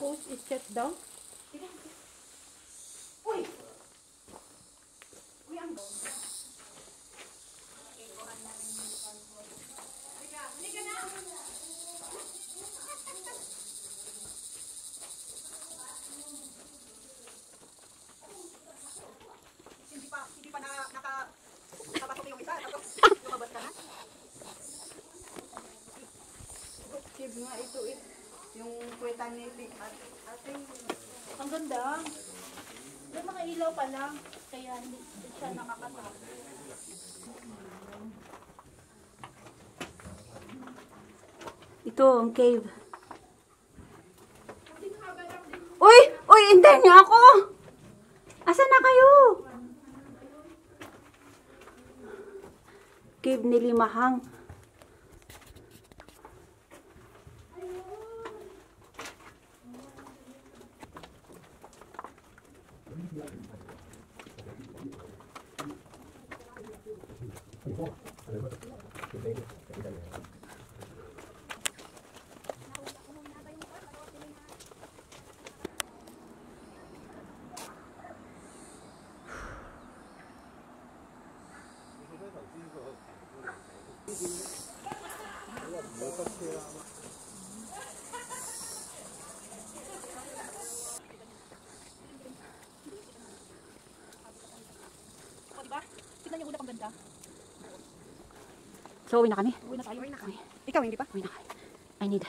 host is shut down. Uy! Uy, ang gawin. Halika na! Hindi pa nakabatok yung isa. Tapos lumabas ka na. Cave nga ito eh. Yung kweta ni ate. Ang ganda. May mga ilaw pa lang. Kaya hindi siya nakakatakot. Ito ang cave. Uy! Uy! Hintayin niyo ako! Asan na kayo? Cave ni Limahang. Diba? Tignan niyo ulap ang ganda. So, uwi na kami. Uwi na tayo. Ikaw, hindi pa? Uwi na kami. I need